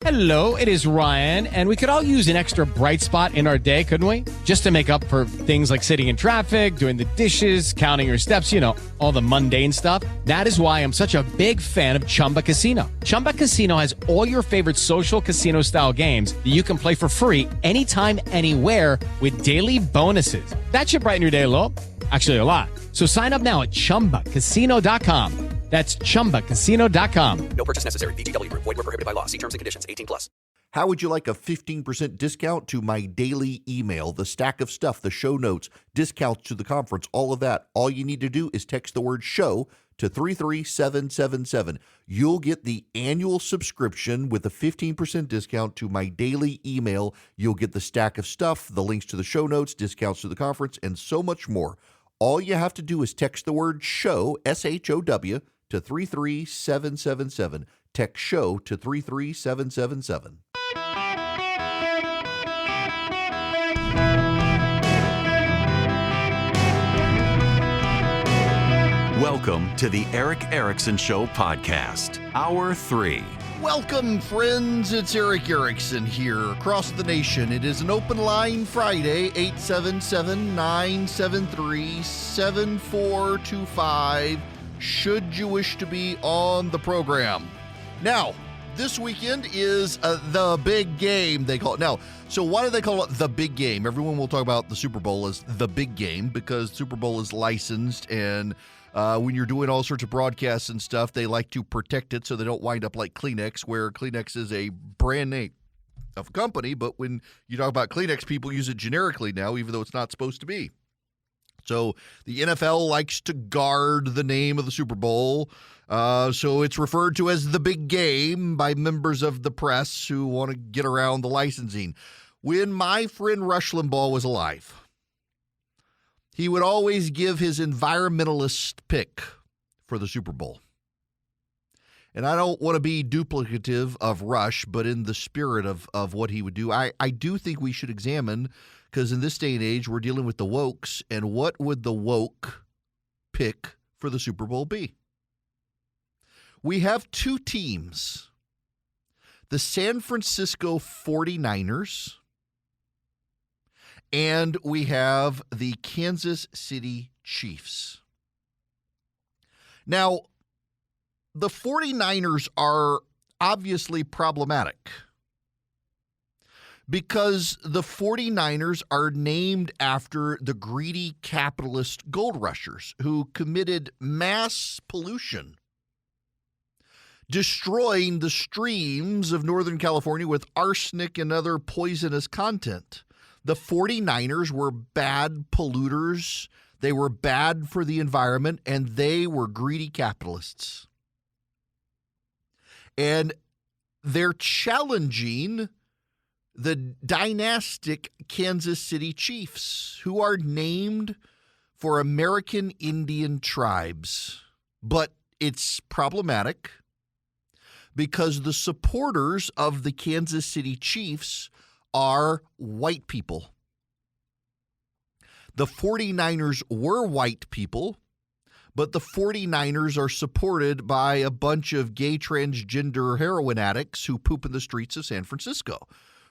Hello, it is Ryan, and we could all use an extra bright spot in our day, couldn't we? Just to make up for things like sitting in traffic, doing the dishes, counting your steps, you know, all the mundane stuff. That is why I'm such a big fan of Chumba Casino. Chumba Casino has all your favorite social casino-style games that you can play for free anytime, anywhere with daily bonuses. That should brighten your day a little. Actually, a lot. So sign up now at ChumbaCasino.com. That's ChumbaCasino.com. No purchase necessary. VGW Group. Void where prohibited by law. See terms and conditions. 18+. How would you like a 15% discount to my daily email, the stack of stuff, the show notes, discounts to the conference, all of that? All you need to do is text the word show to 33777. You'll get the annual subscription with a 15% discount to my daily email. You'll get the stack of stuff, the links to the show notes, discounts to the conference, and so much more. All you have to do is text the word show, SHOW, to 33777. Text show to 33777. Welcome to the Eric Erickson Show podcast, Hour 3. Welcome, friends. It's Eric Erickson here across the nation. It is an open line Friday, 877-973-7425, should you wish to be on the program. Now, this weekend is the big game, they call it. Now, so why do they call it the big game? Everyone will talk about the Super Bowl as the big game because Super Bowl is licensed, and when you're doing all sorts of broadcasts and stuff, they like to protect it so they don't wind up like Kleenex, where Kleenex is a brand name of a company, but when you talk about Kleenex, people use it generically now, even though it's not supposed to be. So the NFL likes to guard the name of the Super Bowl, so it's referred to as the big game by members of the press who want to get around the licensing. When my friend Rush Limbaugh was alive, he would always give his environmentalist pick for the Super Bowl. And I don't want to be duplicative of Rush, but in the spirit of what he would do, I do think we should examine, because in this day and age, we're dealing with the wokes, and what would the woke pick for the Super Bowl be? We have two teams, the San Francisco 49ers, and we have the Kansas City Chiefs. Now, the 49ers are obviously problematic because the 49ers are named after the greedy capitalist gold rushers who committed mass pollution, destroying the streams of Northern California with arsenic and other poisonous content. The 49ers were bad polluters, they were bad for the environment, and they were greedy capitalists. And they're challenging the dynastic Kansas City Chiefs, who are named for American Indian tribes. But it's problematic because the supporters of the Kansas City Chiefs are white people. The 49ers were white people, but the 49ers are supported by a bunch of gay transgender heroin addicts who poop in the streets of San Francisco,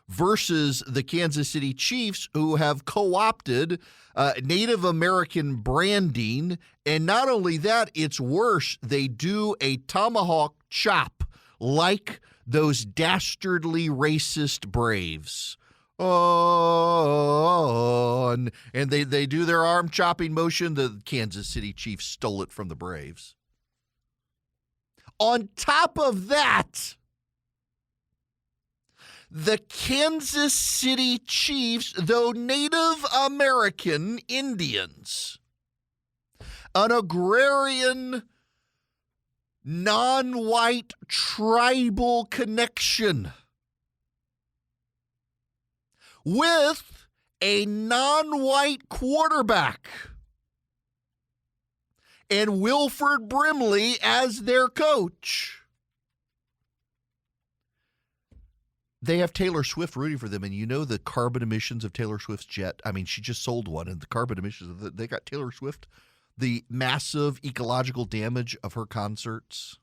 versus the Kansas City Chiefs, who have co-opted Native American branding. And not only that, it's worse. They do a tomahawk chop like those dastardly racist Braves. Oh, and they do their arm chopping motion. The Kansas City Chiefs stole it from the Braves. On top of that, the Kansas City Chiefs, though Native American Indians, an agrarian, non-white tribal connection with a non-white quarterback and Wilford Brimley as their coach. They have Taylor Swift rooting for them, and you know the carbon emissions of Taylor Swift's jet. I mean, she just sold one, and the carbon emissions, they got Taylor Swift, the massive ecological damage of her concerts.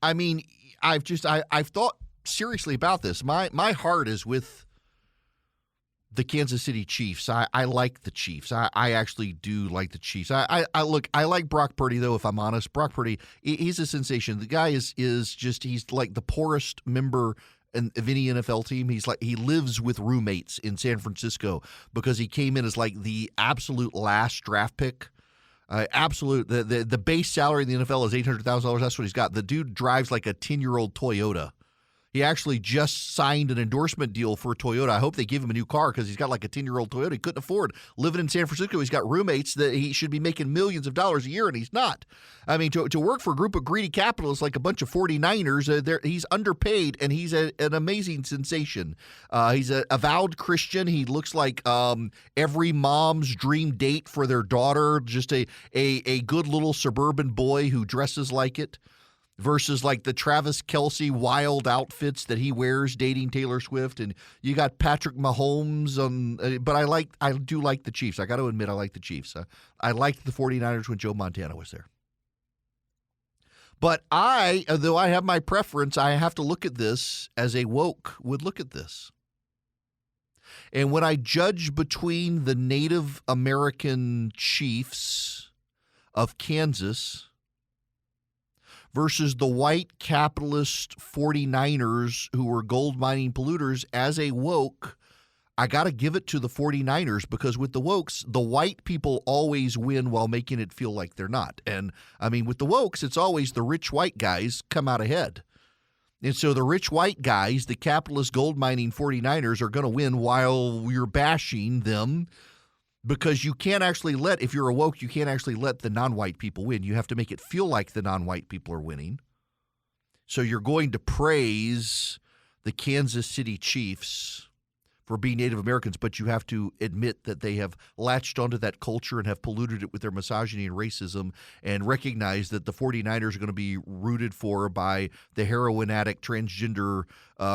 I mean, I've thought seriously about this. My heart is with the Kansas City Chiefs. I like the Chiefs. I actually do like the Chiefs. I like Brock Purdy, though, if I'm honest. Brock Purdy, he's a sensation. The guy is just, he's like the poorest member of any NFL team. He lives with roommates in San Francisco because he came in as like the absolute last draft pick. The base salary in the NFL is $800,000. That's what he's got. The dude drives like a 10-year-old Toyota. He actually just signed an endorsement deal for Toyota. I hope they give him a new car because he's got like a 10-year-old Toyota he couldn't afford. Living in San Francisco, he's got roommates that he should be making millions of dollars a year, and he's not. I mean, to work for a group of greedy capitalists like a bunch of 49ers, he's underpaid, and he's an amazing sensation. He's an avowed Christian. He looks like every mom's dream date for their daughter, just a good little suburban boy who dresses like it. Versus like the Travis Kelce wild outfits that he wears dating Taylor Swift, and you got Patrick Mahomes. But I do like the Chiefs. I got to admit, I like the Chiefs. I liked the 49ers when Joe Montana was there. But though I have my preference, I have to look at this as a woke would look at this. And when I judge between the Native American Chiefs of Kansas versus the white capitalist 49ers who were gold mining polluters, as a woke, I got to give it to the 49ers, because with the wokes, the white people always win while making it feel like they're not. And I mean, with the wokes, it's always the rich white guys come out ahead. And so the rich white guys, the capitalist gold mining 49ers, are going to win while you're bashing them. Because you can't actually if you're a woke, you can't actually let the non-white people win. You have to make it feel like the non-white people are winning. So you're going to praise the Kansas City Chiefs for being Native Americans, but you have to admit that they have latched onto that culture and have polluted it with their misogyny and racism, and recognize that the 49ers are going to be rooted for by the heroin addict, transgender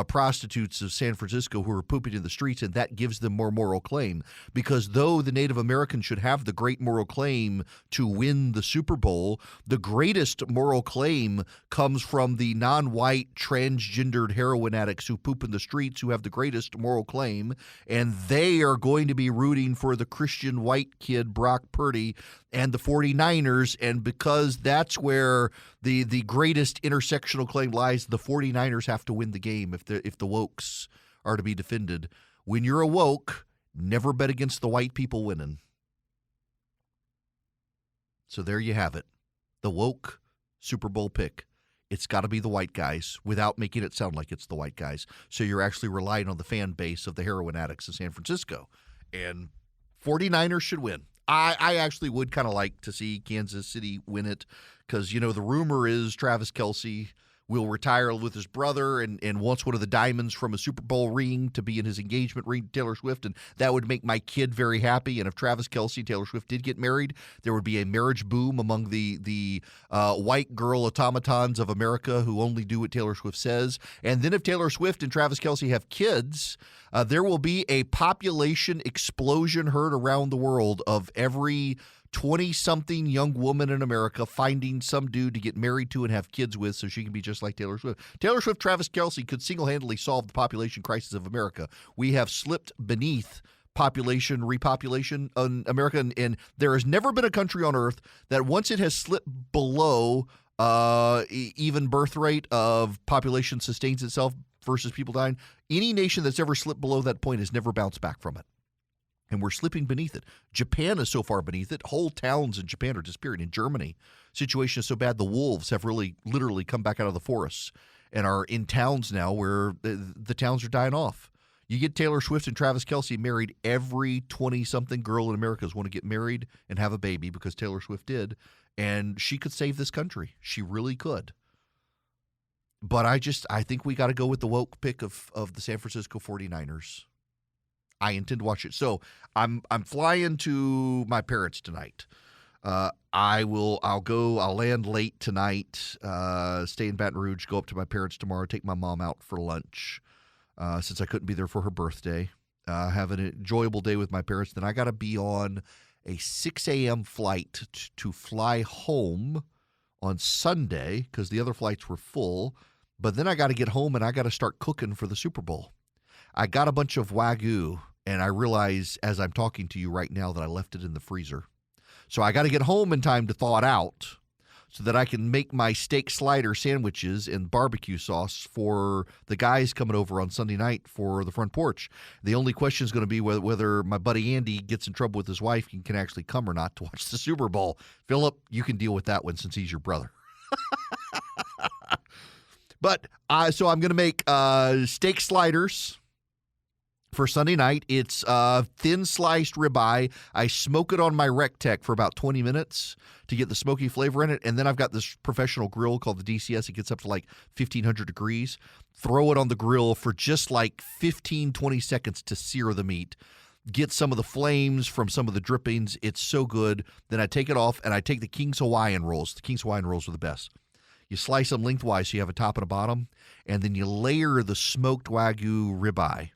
prostitutes of San Francisco who are pooping in the streets, and that gives them more moral claim. Because though the Native Americans should have the great moral claim to win the Super Bowl, the greatest moral claim comes from the non-white, transgendered heroin addicts who poop in the streets, who have the greatest moral claim. And they are going to be rooting for the Christian white kid, Brock Purdy, and the 49ers. And because that's where the greatest intersectional claim lies, the 49ers have to win the game if the wokes are to be defended. When you're a woke, never bet against the white people winning. So there you have it. The woke Super Bowl pick. It's got to be the white guys without making it sound like it's the white guys. So you're actually relying on the fan base of the heroin addicts in San Francisco. And 49ers should win. I actually would kind of like to see Kansas City win it because, the rumor is Travis Kelce will retire with his brother and wants one of the diamonds from a Super Bowl ring to be in his engagement ring to Taylor Swift, and that would make my kid very happy. And if Travis Kelce and Taylor Swift did get married, there would be a marriage boom among the white girl automatons of America who only do what Taylor Swift says. And then if Taylor Swift and Travis Kelce have kids, there will be a population explosion heard around the world of every 20-something young woman in America finding some dude to get married to and have kids with so she can be just like Taylor Swift. Taylor Swift, Travis Kelce could single-handedly solve the population crisis of America. We have slipped beneath repopulation in America, and there has never been a country on earth that once it has slipped below even birth rate of population sustains itself versus people dying, any nation that's ever slipped below that point has never bounced back from it. And we're slipping beneath it. Japan is so far beneath it. Whole towns in Japan are disappearing. In Germany, situation is so bad the wolves have really literally come back out of the forests and are in towns now where the towns are dying off. You get Taylor Swift and Travis Kelce married, every 20-something girl in America is want to get married and have a baby because Taylor Swift did. And she could save this country. She really could. But I think we got to go with the woke pick of the San Francisco 49ers. I intend to watch it. So I'm flying to my parents tonight. I'll land late tonight, stay in Baton Rouge, go up to my parents tomorrow, take my mom out for lunch, since I couldn't be there for her birthday. Have an enjoyable day with my parents. Then I got to be on a 6 a.m. flight to fly home on Sunday because the other flights were full. But then I got to get home and I got to start cooking for the Super Bowl. I got a bunch of Wagyu, and I realize as I'm talking to you right now that I left it in the freezer. So I got to get home in time to thaw it out so that I can make my steak slider sandwiches and barbecue sauce for the guys coming over on Sunday night for the front porch. The only question is going to be whether my buddy Andy gets in trouble with his wife and can actually come or not to watch the Super Bowl. Philip, you can deal with that one since he's your brother. But so I'm going to make steak sliders for Sunday night. It's thin sliced ribeye. I smoke it on my Rectech for about 20 minutes to get the smoky flavor in it. And then I've got this professional grill called the DCS. It gets up to like 1,500 degrees. Throw it on the grill for just like 15, 20 seconds to sear the meat. Get some of the flames from some of the drippings. It's so good. Then I take it off and I take the King's Hawaiian rolls. The King's Hawaiian rolls are the best. You slice them lengthwise so you have a top and a bottom. And then you layer the smoked Wagyu ribeye.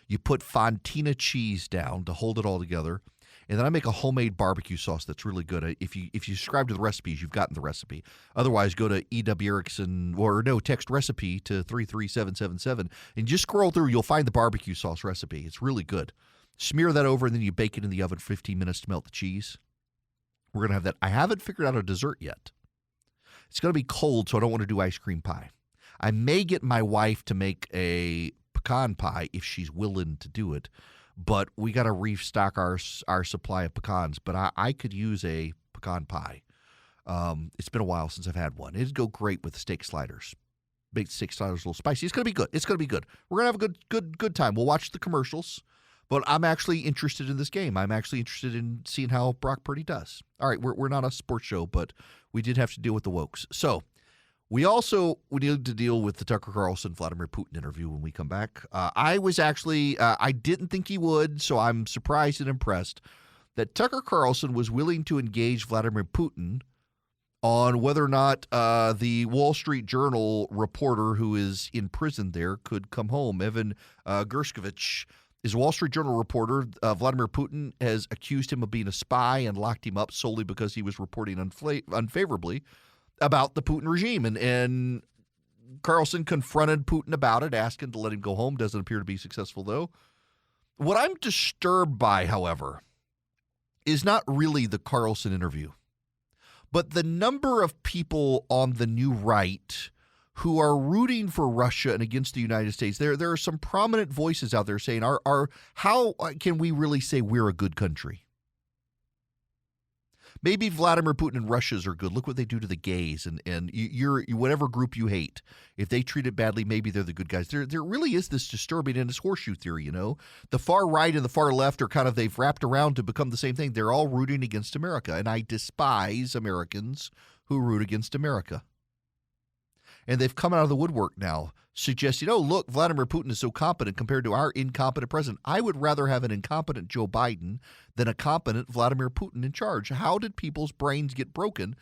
You put Fontina cheese down to hold it all together. And then I make a homemade barbecue sauce that's really good. If you subscribe to the recipes, you've gotten the recipe. Otherwise, go to E.W. Erickson text recipe to 33777 and just scroll through. You'll find the barbecue sauce recipe. It's really good. Smear that over, and then you bake it in the oven for 15 minutes to melt the cheese. We're going to have that. I haven't figured out a dessert yet. It's going to be cold, so I don't want to do ice cream pie. I may get my wife to make a pecan pie if she's willing to do it, but we got to restock our supply of pecans. But I could use a pecan pie. It's been a while since I've had one. It'd go great with steak sliders. Baked steak sliders, a little spicy. It's gonna be good. It's gonna be good. We're gonna have a good time. We'll watch the commercials, but I'm actually interested in this game. I'm actually interested in seeing how Brock Purdy does. All right, we're not a sports show, but we did have to deal with the wokes. So we need to deal with the Tucker Carlson Vladimir Putin interview when we come back. I didn't think he would, so I'm surprised and impressed that Tucker Carlson was willing to engage Vladimir Putin on whether or not the Wall Street Journal reporter who is in prison there could come home. Evan Gershkovich is a Wall Street Journal reporter. Vladimir Putin has accused him of being a spy and locked him up solely because he was reporting unfavorably about the Putin regime. And Carlson confronted Putin about it, asked him to let him go home. Doesn't appear to be successful, though. What I'm disturbed by, however, is not really the Carlson interview, but the number of people on the new right who are rooting for Russia and against the United States. There are some prominent voices out there saying, how can we really say we're a good country? Maybe Vladimir Putin and Russia's are good. Look what they do to the gays and you're whatever group you hate. If they treat it badly, maybe they're the good guys. There really is this disturbing, and this horseshoe theory, you know. The far right and the far left are kind of, they've wrapped around to become the same thing. They're all rooting against America, and I despise Americans who root against America. And they've come out of the woodwork now, suggesting, oh, look, Vladimir Putin is so competent compared to our incompetent president. I would rather have an incompetent Joe Biden than a competent Vladimir Putin in charge. How did people's brains get broken?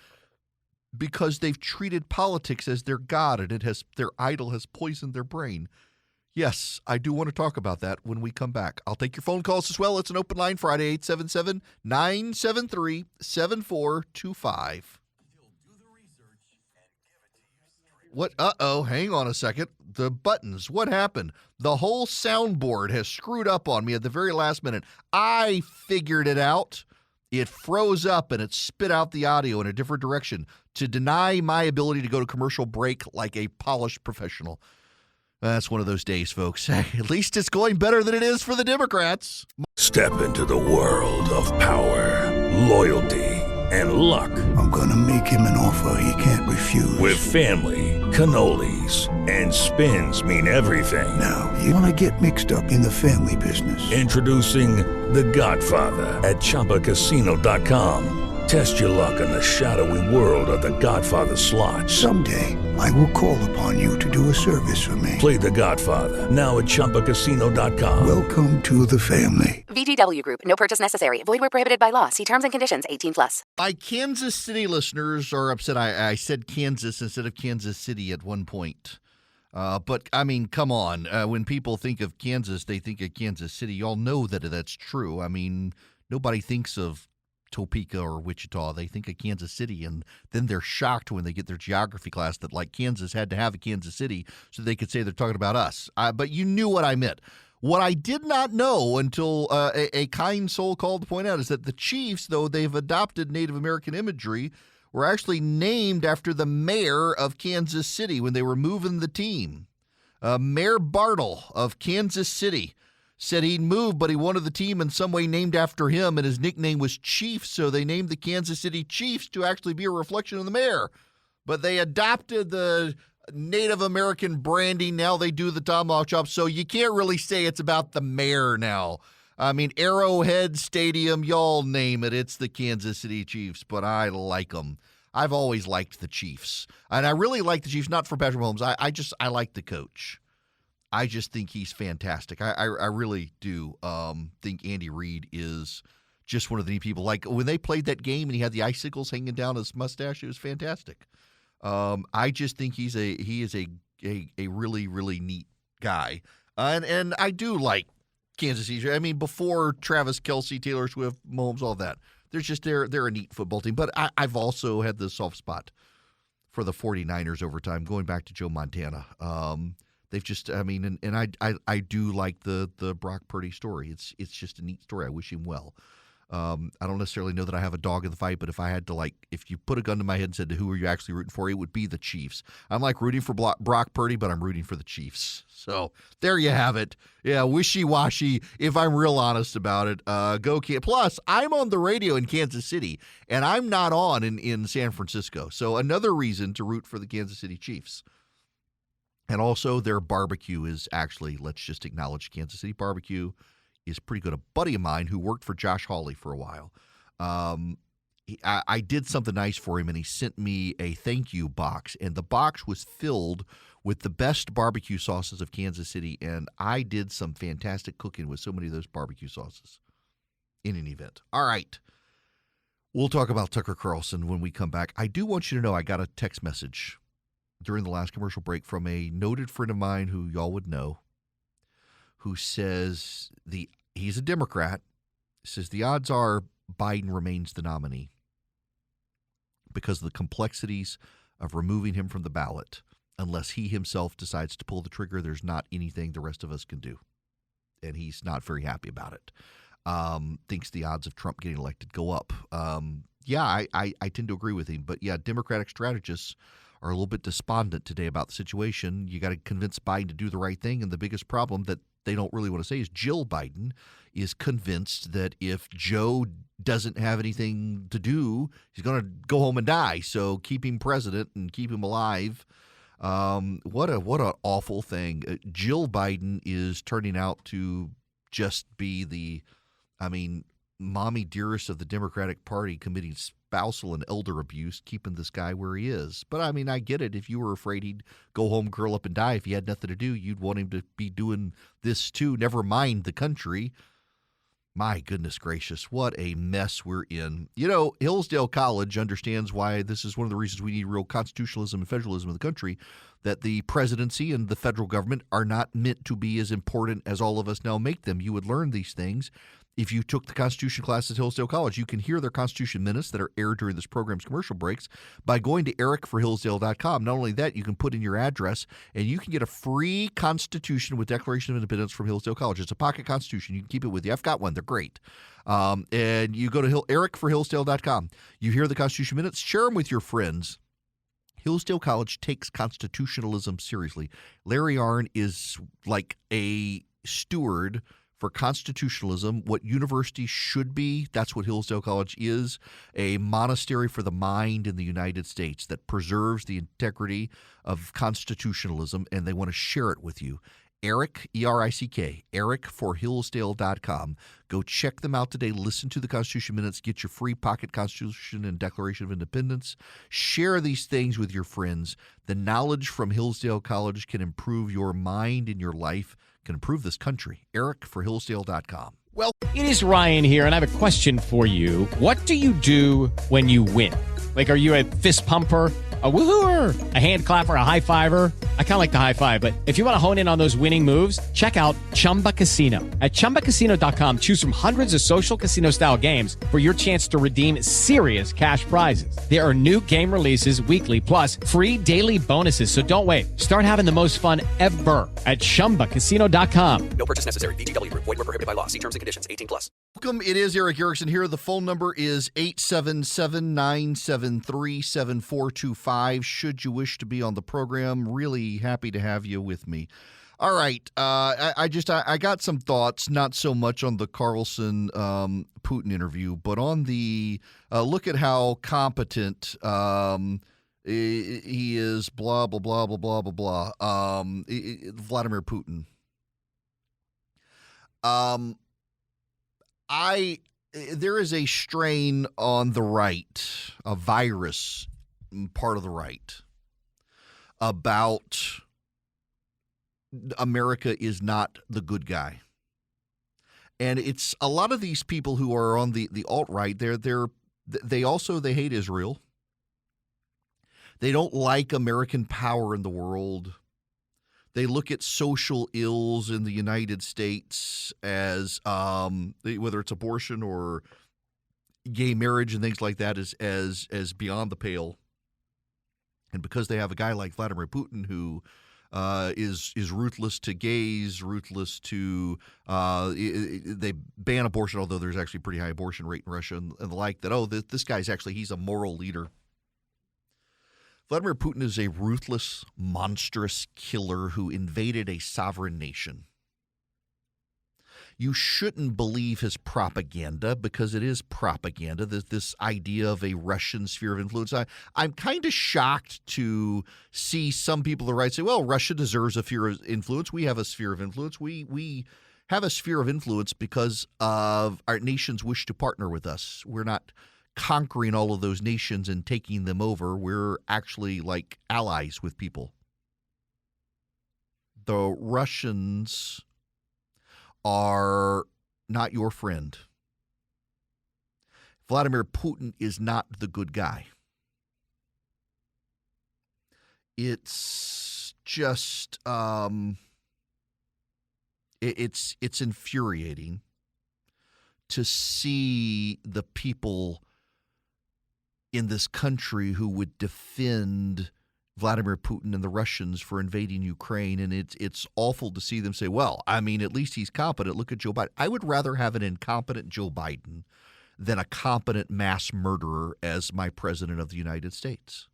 Because they've treated politics as their god, and their idol has poisoned their brain. Yes, I do want to talk about that when we come back. I'll take your phone calls as well. It's an open line Friday, 877-973-7425. What? Uh-oh, hang on a second. The buttons, what happened? The whole soundboard has screwed up on me at the very last minute. I figured it out. It froze up and it spit out the audio in a different direction to deny my ability to go to commercial break like a polished professional. That's one of those days, folks. At least it's going better than it is for the Democrats. Step into the world of power, loyalty, and luck. I'm gonna make him an offer he can't refuse. With family, cannolis, and spins mean everything. Now, you wanna get mixed up in the family business. Introducing The Godfather at ChumbaCasino.com. Test your luck in the shadowy world of The Godfather slot. Someday, I will call upon you to do a service for me. Play The Godfather now at ChumbaCasino.com. Welcome to the family. VGW Group. No purchase necessary. Void where prohibited by law. See terms and conditions. 18+. My Kansas City listeners are upset. I said Kansas instead of Kansas City at one point. But, I mean, come on. When people think of Kansas, they think of Kansas City. Y'all know that that's true. I mean, nobody thinks of Topeka or Wichita. They think of Kansas City, and then they're shocked when they get their geography class that, like, Kansas had to have a Kansas City so they could say they're talking about us. But you knew what I meant. What I did not know until a kind soul called to point out is that the Chiefs, though they've adopted Native American imagery, were actually named after the mayor of Kansas City when they were moving the team. Mayor Bartle of Kansas City said he'd moved, but he wanted the team in some way named after him, and his nickname was Chief, so they named the Kansas City Chiefs to actually be a reflection of the mayor. But they adopted the Native American branding. Now they do the tomahawk chop, so you can't really say it's about the mayor now. I mean, Arrowhead Stadium, y'all name it, it's the Kansas City Chiefs, but I like them. I've always liked the Chiefs, and I really like the Chiefs, not for Patrick Mahomes. I like the coach. I just think he's fantastic. I really do think Andy Reid is just one of the neat people. Like, when they played that game and he had the icicles hanging down his mustache, it was fantastic. I just think he is a really, really neat guy. And I do like Kansas City. I mean, before Travis Kelce, Taylor Swift, Mahomes, all that, they're a neat football team. But I've also had the soft spot for the 49ers over time, going back to Joe Montana. They've just, I mean, and I do like the Brock Purdy story. It's just a neat story. I wish him well. I don't necessarily know that I have a dog in the fight, but if I had to, if you put a gun to my head and said, who are you actually rooting for, it would be the Chiefs. I'm rooting for Brock Purdy, but I'm rooting for the Chiefs. So there you have it. Yeah, wishy-washy, if I'm real honest about it. Go Kansas. Plus, I'm on the radio in Kansas City, and I'm not on in San Francisco. So another reason to root for the Kansas City Chiefs. And also, their barbecue is actually, let's just acknowledge, Kansas City barbecue is pretty good. A buddy of mine who worked for Josh Hawley for a while, I did something nice for him, and he sent me a thank you box, and the box was filled with the best barbecue sauces of Kansas City, and I did some fantastic cooking with so many of those barbecue sauces in an event. All right. We'll talk about Tucker Carlson when we come back. I do want you to know I got a text message during the last commercial break from a noted friend of mine who y'all would know, who says he's a Democrat, says the odds are Biden remains the nominee because of the complexities of removing him from the ballot. Unless he himself decides to pull the trigger, there's not anything the rest of us can do. And he's not very happy about it. Thinks the odds of Trump getting elected go up. I tend to agree with him. But, yeah, Democratic strategists are a little bit despondent today about the situation. You got to convince Biden to do the right thing. And the biggest problem that they don't really want to say is Jill Biden is convinced that if Joe doesn't have anything to do, he's going to go home and die. So keep him president and keep him alive. What an awful thing. Jill Biden is turning out to just be mommy dearest of the Democratic Party, committing spousal and elder abuse, keeping this guy where he is. But, I get it. If you were afraid he'd go home, curl up, and die, if he had nothing to do, you'd want him to be doing this too. Never mind the country. My goodness gracious, what a mess we're in. Hillsdale College understands why this is one of the reasons we need real constitutionalism and federalism in the country, that the presidency and the federal government are not meant to be as important as all of us now make them. You would learn these things if you took the Constitution class at Hillsdale College. You can hear their Constitution minutes that are aired during this program's commercial breaks by going to ericforhillsdale.com. Not only that, you can put in your address and you can get a free Constitution with Declaration of Independence from Hillsdale College. It's a pocket Constitution. You can keep it with you. I've got one. They're great. And you go to ericforhillsdale.com. You hear the Constitution minutes. Share them with your friends. Hillsdale College takes constitutionalism seriously. Larry Arnn is like a steward for constitutionalism, what universities should be. That's what Hillsdale College is, a monastery for the mind in the United States that preserves the integrity of constitutionalism, and they want to share it with you. Eric, E-R-I-C-K, ericforhillsdale.com. Go check them out today. Listen to the Constitution Minutes. Get your free pocket Constitution and Declaration of Independence. Share these things with your friends. The knowledge from Hillsdale College can improve your mind and your life, can improve this country. ericforhillsdale.com. Well, it is Ryan here, and I have a question for you. What do you do when you win? Like, are you a fist pumper, a woohooer, a hand clapper, a high fiver? I kind of like the high five, but if you want to hone in on those winning moves, check out Chumba Casino. At ChumbaCasino.com, choose from hundreds of social casino style games for your chance to redeem serious cash prizes. There are new game releases weekly, plus free daily bonuses. So don't wait. Start having the most fun ever at ChumbaCasino.com. No purchase necessary. VGW Group. Void were prohibited by law. See terms and conditions. 18 plus. Welcome. It is Eric Erickson here. The phone number is 877-973-7425. Should you wish to be on the program, really happy to have you with me. All right. I got some thoughts, not so much on the Carlson Putin interview, but on the look at how competent he is, blah, blah, blah, blah, blah, blah, blah. Vladimir Putin. There is a strain on the right, a virus, part of the right, about America is not the good guy. And it's a lot of these people who are on the alt-right, they hate Israel. They don't like American power in the world. They look at social ills in the United States as whether it's abortion or gay marriage and things like that as beyond the pale. And because they have a guy like Vladimir Putin who is ruthless to gays, ruthless to they ban abortion, although there's actually a pretty high abortion rate in Russia and the like, that this guy's actually, he's a moral leader. Vladimir Putin is a ruthless, monstrous killer who invaded a sovereign nation. You shouldn't believe his propaganda because it is propaganda, this idea of a Russian sphere of influence. I'm kind of shocked to see some people on the right say, well, Russia deserves a sphere of influence. We have a sphere of influence. We have a sphere of influence because of our nations wish to partner with us. We're not conquering all of those nations and taking them over. We're actually like allies with people. The Russians are not your friend. Vladimir Putin is not the good guy. It's just it's infuriating to see the people in this country who would defend Vladimir Putin and the Russians for invading Ukraine, and it's awful to see them say, well, I mean, at least he's competent. Look at Joe Biden. I would rather have an incompetent Joe Biden than a competent mass murderer as my president of the United States.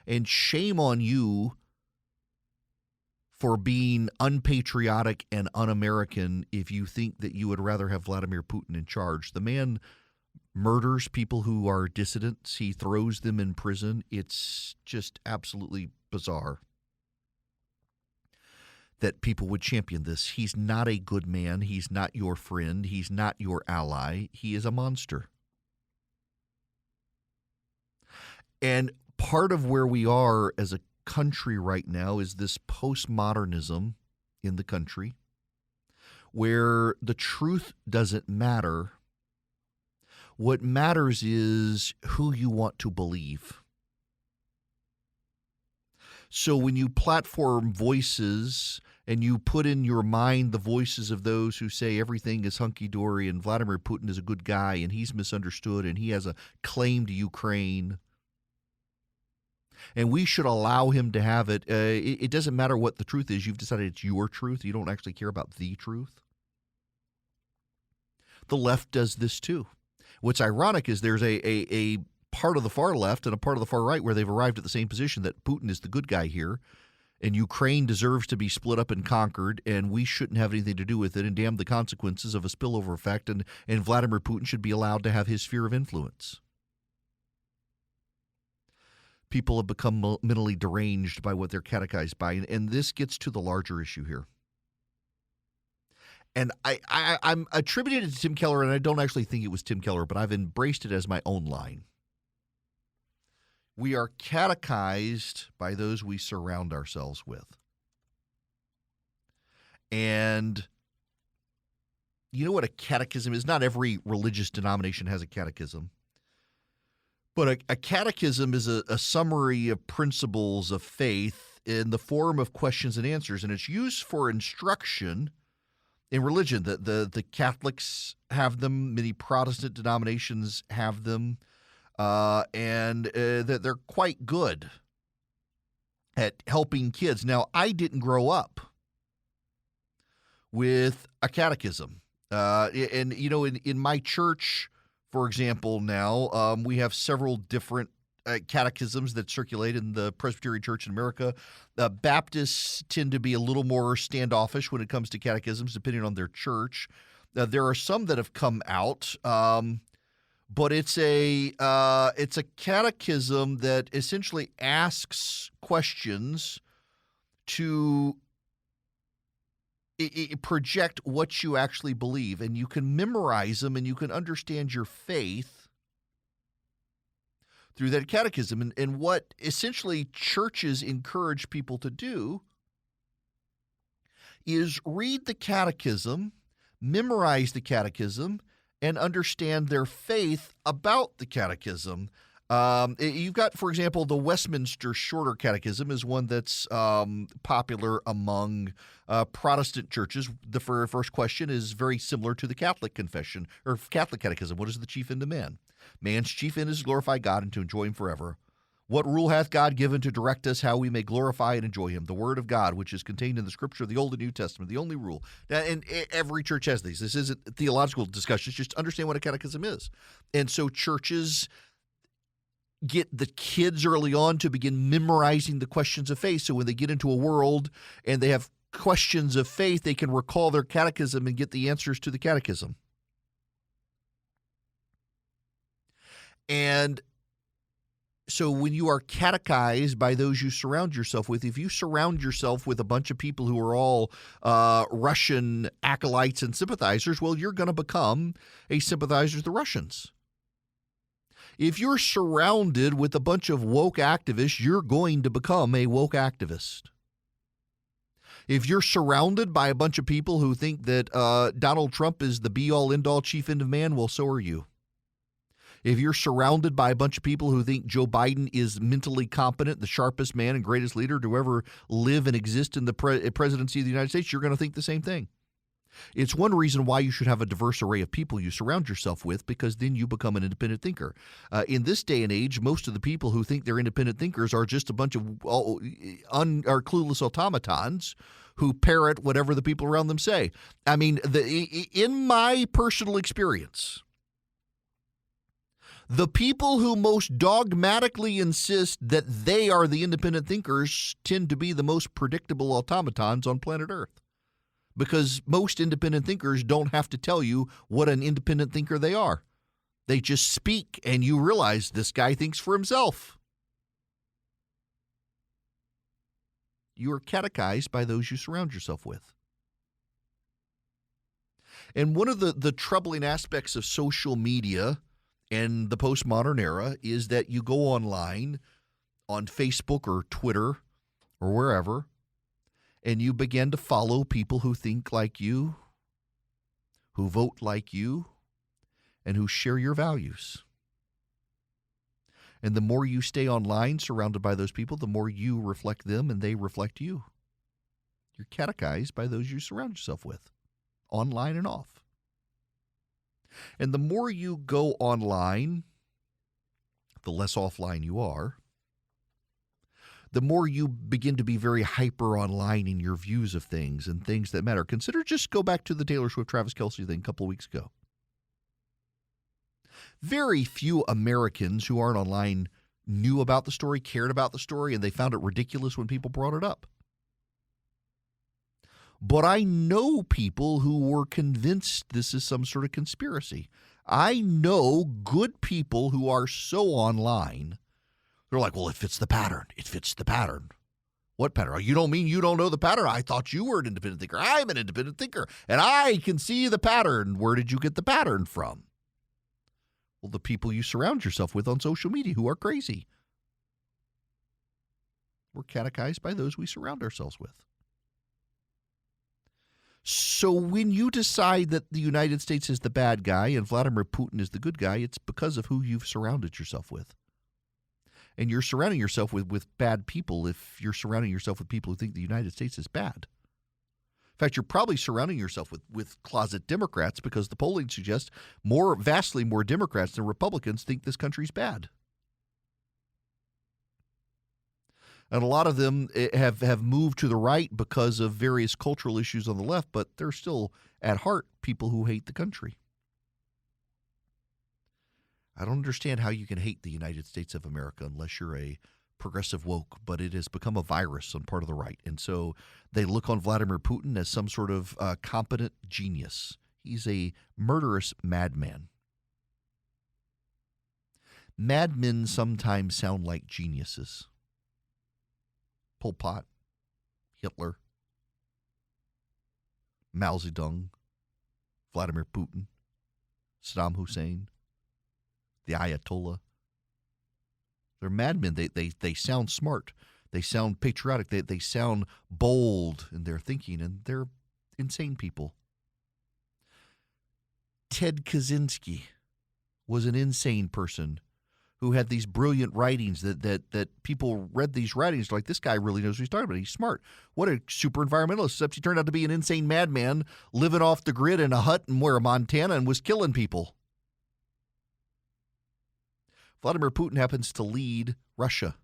And shame on you for being unpatriotic and un-American if you think that you would rather have Vladimir Putin in charge. The man murders people who are dissidents. He throws them in prison. It's just absolutely bizarre that people would champion this. He's not a good man. He's not your friend. He's not your ally. He is a monster. And part of where we are as a country right now is this postmodernism in the country where the truth doesn't matter. What matters is who you want to believe. So when you platform voices and you put in your mind the voices of those who say everything is hunky-dory and Vladimir Putin is a good guy and he's misunderstood and he has a claim to Ukraine, and we should allow him to have it, it doesn't matter what the truth is. You've decided it's your truth. You don't actually care about the truth. The left does this too. What's ironic is there's a part of the far left and a part of the far right where they've arrived at the same position that Putin is the good guy here, and Ukraine deserves to be split up and conquered, and we shouldn't have anything to do with it, and damn the consequences of a spillover effect, and Vladimir Putin should be allowed to have his sphere of influence. People have become mentally deranged by what they're catechized by, and this gets to the larger issue here. And I'm attributing it to Tim Keller, and I don't actually think it was Tim Keller, but I've embraced it as my own line. We are catechized by those we surround ourselves with. And you know what a catechism is? Not every religious denomination has a catechism. But a catechism is a summary of principles of faith in the form of questions and answers, and it's used for instruction in religion. The Catholics have them, many Protestant denominations have them, and they're quite good at helping kids. Now, I didn't grow up with a catechism. And, in my church, for example, now we have several different catechisms that circulate in the Presbyterian Church in America. Baptists tend to be a little more standoffish when it comes to catechisms, depending on their church. There are some that have come out, but it's a catechism that essentially asks questions to project what you actually believe, and you can memorize them and you can understand your faith through that catechism. And what essentially churches encourage people to do is read the catechism, memorize the catechism, and understand their faith about the catechism. You've got, for example, the Westminster Shorter Catechism is one that's popular among Protestant churches. The first question is very similar to the Catholic confession or Catholic catechism. What is the chief end of man? Man's chief end is to glorify God and to enjoy him forever. What rule hath God given to direct us how we may glorify and enjoy him? The word of God, which is contained in the scripture of the Old and New Testament, the only rule. Now, and every church has these. This isn't theological discussions. Just understand what a catechism is. And so churches get the kids early on to begin memorizing the questions of faith. So when they get into a world and they have questions of faith, they can recall their catechism and get the answers to the catechism. And so when you are catechized by those you surround yourself with, if you surround yourself with a bunch of people who are all Russian acolytes and sympathizers, well, you're going to become a sympathizer with the Russians. If you're surrounded with a bunch of woke activists, you're going to become a woke activist. If you're surrounded by a bunch of people who think that Donald Trump is the be-all, end-all, chief end of man, well, so are you. If you're surrounded by a bunch of people who think Joe Biden is mentally competent, the sharpest man and greatest leader to ever live and exist in the presidency of the United States, you're going to think the same thing. It's one reason why you should have a diverse array of people you surround yourself with, because then you become an independent thinker. In this day and age, most of the people who think they're independent thinkers are just a bunch of clueless automatons who parrot whatever the people around them say. I mean, in my personal experience, the people who most dogmatically insist that they are the independent thinkers tend to be the most predictable automatons on planet Earth. Because most independent thinkers don't have to tell you what an independent thinker they are. They just speak, and you realize this guy thinks for himself. You are catechized by those you surround yourself with. And one of the troubling aspects of social media and the postmodern era is that you go online on Facebook or Twitter or wherever, and you begin to follow people who think like you, who vote like you, and who share your values. And the more you stay online surrounded by those people, the more you reflect them and they reflect you. You're catechized by those you surround yourself with, online and off. And the more you go online, the less offline you are. The more you begin to be very hyper online in your views of things and things that matter. Just go back to the Taylor Swift, Travis Kelce thing a couple of weeks ago. Very few Americans who aren't online knew about the story, cared about the story, and they found it ridiculous when people brought it up. But I know people who were convinced this is some sort of conspiracy. I know good people who are so online. They're like, well, it fits the pattern. It fits the pattern. What pattern? Oh, you don't mean you don't know the pattern? I thought you were an independent thinker. I'm an independent thinker, and I can see the pattern. Where did you get the pattern from? Well, the people you surround yourself with on social media who are crazy. We're catechized by those we surround ourselves with. So when you decide that the United States is the bad guy and Vladimir Putin is the good guy, it's because of who you've surrounded yourself with. And you're surrounding yourself with bad people if you're surrounding yourself with people who think the United States is bad. In fact, you're probably surrounding yourself with closet Democrats because the polling suggests vastly more Democrats than Republicans think this country's bad. And a lot of them have moved to the right because of various cultural issues on the left, but they're still, at heart, people who hate the country. I don't understand how you can hate the United States of America unless you're a progressive woke, but it has become a virus on part of the right. And so they look on Vladimir Putin as some sort of competent genius. He's a murderous madman. Madmen sometimes sound like geniuses. Pol Pot, Hitler, Mao Zedong, Vladimir Putin, Saddam Hussein, the Ayatollah. They're madmen. They sound smart. They sound patriotic. They sound bold in their thinking, and they're insane people. Ted Kaczynski was an insane person who had these brilliant writings that people read these writings like, this guy really knows what he's talking about. He's smart. What a super environmentalist, except he turned out to be an insane madman living off the grid in a hut in Montana and was killing people. Vladimir Putin happens to lead Russia.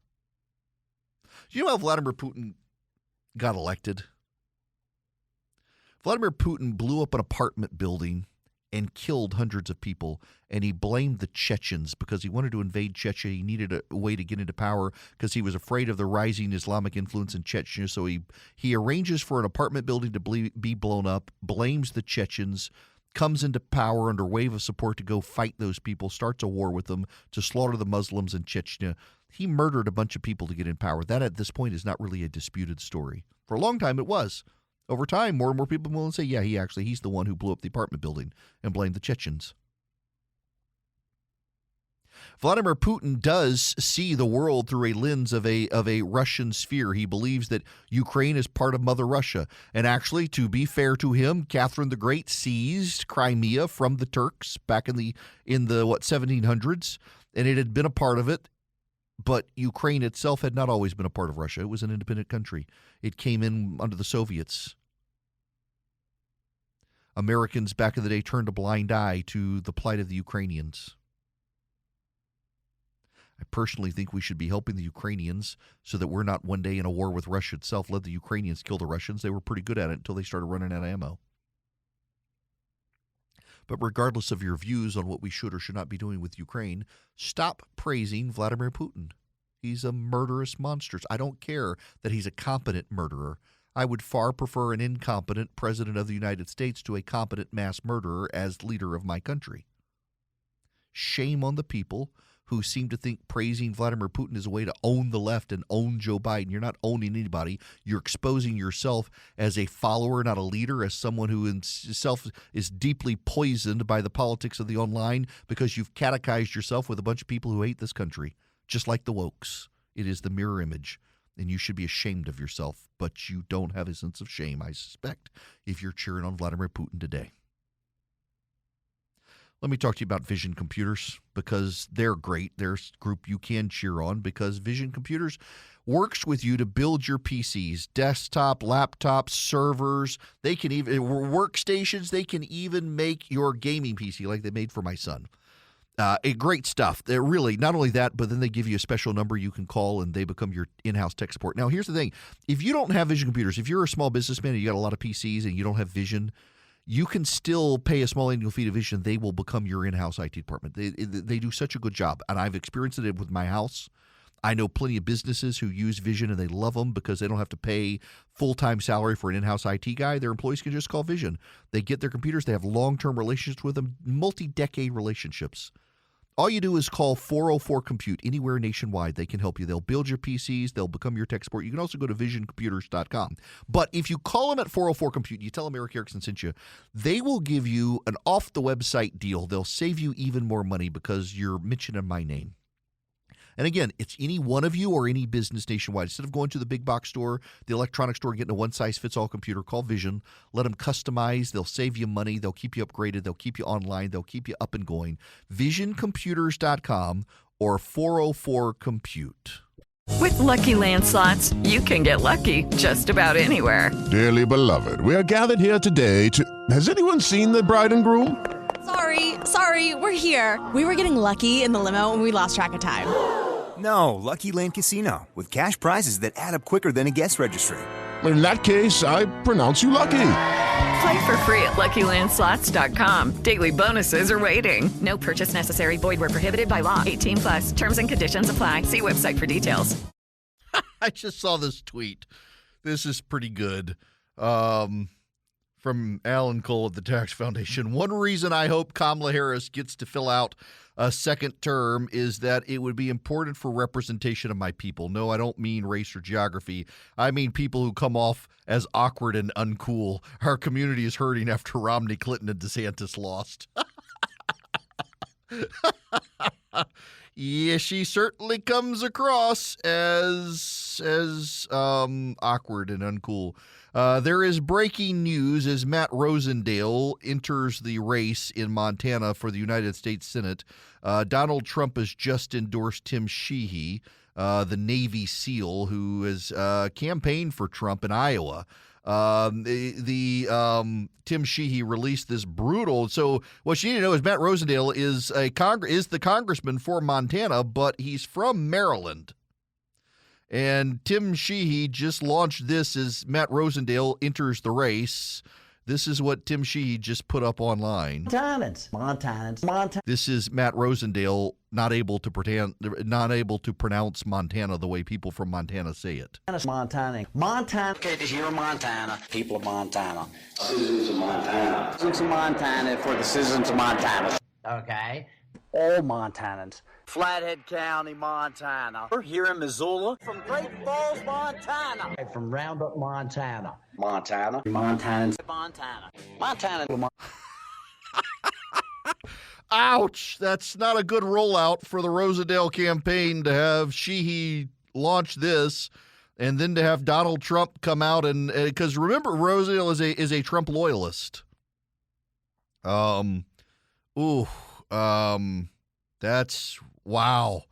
Do you know how Vladimir Putin got elected? Vladimir Putin blew up an apartment building and killed hundreds of people, and he blamed the Chechens because he wanted to invade Chechnya. He needed a way to get into power because he was afraid of the rising Islamic influence in Chechnya. So he arranges for an apartment building to be blown up, blames the Chechens, comes into power under wave of support to go fight those people, starts a war with them to slaughter the Muslims in Chechnya. He murdered a bunch of people to get in power. That at this point is not really a disputed story. For a long time it was. Over time, more and more people will say, yeah, he's the one who blew up the apartment building and blamed the Chechens. Vladimir Putin does see the world through a lens of a Russian sphere. He believes that Ukraine is part of Mother Russia. And actually, to be fair to him, Catherine the Great seized Crimea from the Turks back in the 1700s, and it had been a part of it. But Ukraine itself had not always been a part of Russia. It was an independent country. It came in under the Soviets. Americans back in the day turned a blind eye to the plight of the Ukrainians. I personally think we should be helping the Ukrainians so that we're not one day in a war with Russia itself. Let the Ukrainians kill the Russians. They were pretty good at it until they started running out of ammo. But regardless of your views on what we should or should not be doing with Ukraine, stop praising Vladimir Putin. He's a murderous monster. I don't care that he's a competent murderer. I would far prefer an incompetent president of the United States to a competent mass murderer as leader of my country. Shame on the people who seem to think praising Vladimir Putin is a way to own the left and own Joe Biden. You're not owning anybody. You're exposing yourself as a follower, not a leader, as someone who himself is deeply poisoned by the politics of the online because you've catechized yourself with a bunch of people who hate this country, just like the wokes. It is the mirror image, and you should be ashamed of yourself, but you don't have a sense of shame, I suspect, if you're cheering on Vladimir Putin today. Let me talk to you about Vision Computers because they're great. They're a group you can cheer on because Vision Computers works with you to build your PCs, desktop, laptops, servers. They can even workstations. They can even make your gaming PC like they made for my son. Great stuff. They're really not only that, but then they give you a special number you can call and they become your in-house tech support. Now, here's the thing. If you don't have Vision Computers, if you're a small businessman and you got a lot of PCs and you don't have Vision, you can still pay a small annual fee to Vision. They will become your in-house IT department. They do such a good job, and I've experienced it with my house. I know plenty of businesses who use Vision, and they love them because they don't have to pay full-time salary for an in-house IT guy. Their employees can just call Vision. They get their computers. They have long-term relationships with them, multi-decade relationships. All you do is call 404-COMPUTE anywhere nationwide. They can help you. They'll build your PCs. They'll become your tech support. You can also go to visioncomputers.com. But if you call them at 404-COMPUTE, you tell them Eric Erickson sent you, they will give you an off-the-website deal. They'll save you even more money because you're mentioning my name. And again, it's any one of you or any business nationwide. Instead of going to the big box store, the electronics store, and getting a one-size-fits-all computer, call Vision. Let them customize. They'll save you money. They'll keep you upgraded. They'll keep you online. They'll keep you up and going. VisionComputers.com or 404-COMPUTE. With Lucky Land Slots, you can get lucky just about anywhere. Dearly beloved, we are gathered here today to... Has anyone seen the bride and groom? Sorry, we're here. We were getting lucky in the limo and we lost track of time. No, Lucky Land Casino, with cash prizes that add up quicker than a guest registry. In that case, I pronounce you lucky. Play for free at LuckyLandSlots.com. Daily bonuses are waiting. No purchase necessary. Void where prohibited by law. 18+. Terms and conditions apply. See website for details. I just saw this tweet. This is pretty good. From Alan Cole at the Tax Foundation. One reason I hope Kamala Harris gets to fill out a second term is that it would be important for representation of my people. No, I don't mean race or geography. I mean people who come off as awkward and uncool. Our community is hurting after Romney, Clinton, and DeSantis lost. Yeah, she certainly comes across as awkward and uncool. There is breaking news as Matt Rosendale enters the race in Montana for the United States Senate. Donald Trump has just endorsed Tim Sheehy, the Navy SEAL, who has campaigned for Trump in Iowa. Tim Sheehy released this brutal. So what you need to know is Matt Rosendale is the congressman for Montana, but he's from Maryland. And Tim Sheehy just launched this as Matt Rosendale enters the race. This is what Tim Sheehy just put up online. Montana. This is Matt Rosendale not able to pronounce Montana the way people from Montana say it. Montana. Okay, to hear Montana. People of Montana. Citizens of Montana. Citizens of Montana for the citizens of Montana. Okay. All Montanans. Flathead County, Montana. We're here in Missoula. From Great Falls, Montana. From Roundup, Montana. Montana. Montanans. Montana. Ouch! That's not a good rollout for the Rosendale campaign to have Sheehy launch this and then to have Donald Trump come out and because remember, Rosendale is a Trump loyalist. That's wow.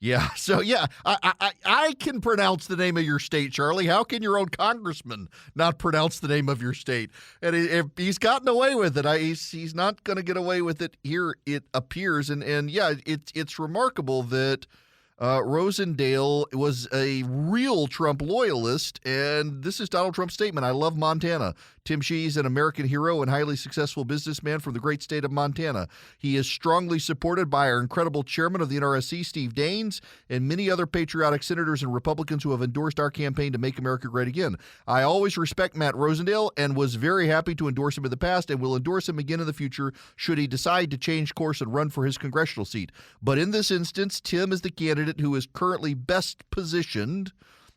Yeah. So yeah, I can pronounce the name of your state, Charlie. How can your own congressman not pronounce the name of your state? And if he's gotten away with it, he's not going to get away with it here. It appears, and yeah, it's remarkable that Rosendale was a real Trump loyalist, and this is Donald Trump's statement. I love Montana. Tim Sheehy is an American hero and highly successful businessman from the great state of Montana. He is strongly supported by our incredible chairman of the NRSC, Steve Daines, and many other patriotic senators and Republicans who have endorsed our campaign to make America great again. I always respect Matt Rosendale and was very happy to endorse him in the past and will endorse him again in the future should he decide to change course and run for his congressional seat. But in this instance, Tim is the candidate who is currently best positioned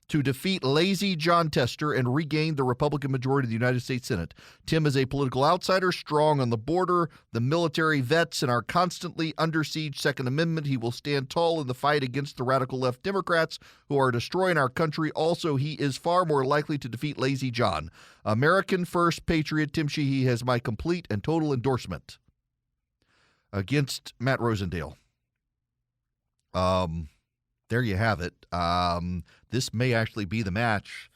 to defeat lazy John Tester and regain the Republican majority of the United States Senate. Tim is a political outsider, strong on the border, the military, vets, and our constantly under siege Second Amendment. He will stand tall in the fight against the radical left Democrats who are destroying our country. Also, he is far more likely to defeat lazy John. American first patriot Tim Sheehy has my complete and total endorsement against Matt Rosendale. There you have it. This may actually be the match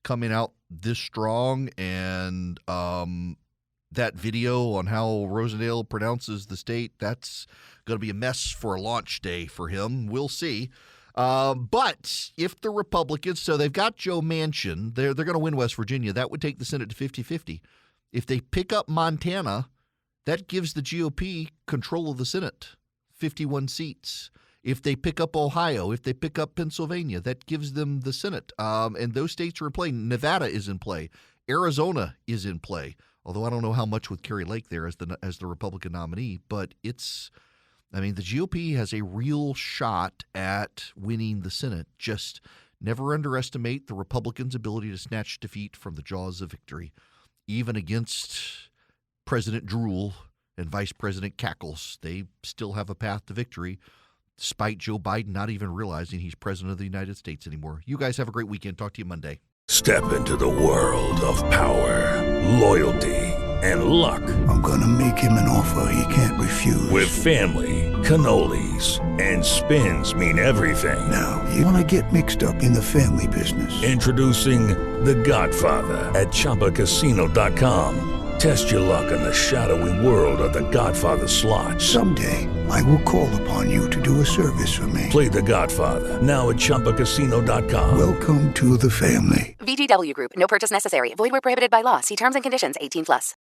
coming out this strong, and that video on how Rosendale pronounces the state, that's going to be a mess for a launch day for him. We'll see. But if the Republicans, so they've got Joe Manchin, they're going to win West Virginia. That would take the Senate to 50-50. If they pick up Montana, that gives the GOP control of the Senate, 51 seats. If they pick up Ohio, if they pick up Pennsylvania, that gives them the Senate. And those states are in play. Nevada is in play. Arizona is in play. Although I don't know how much with Kerry Lake there as the Republican nominee. But the GOP has a real shot at winning the Senate. Just never underestimate the Republicans' ability to snatch defeat from the jaws of victory, even against President Drool and Vice President Cackles. They still have a path to victory, despite Joe Biden not even realizing he's president of the United States anymore. You guys have a great weekend. Talk to you Monday. Step into the world of power, loyalty, and luck. I'm gonna make him an offer he can't refuse. With family, cannolis, and spins mean everything. Now, you wanna get mixed up in the family business. Introducing The Godfather at ChumbaCasino.com. Test your luck in the shadowy world of The Godfather slot. Someday, I will call upon you to do a service for me. Play The Godfather now at ChumbaCasino.com. Welcome to the family. VGW Group. No purchase necessary. Void where prohibited by law. See terms and conditions. 18+.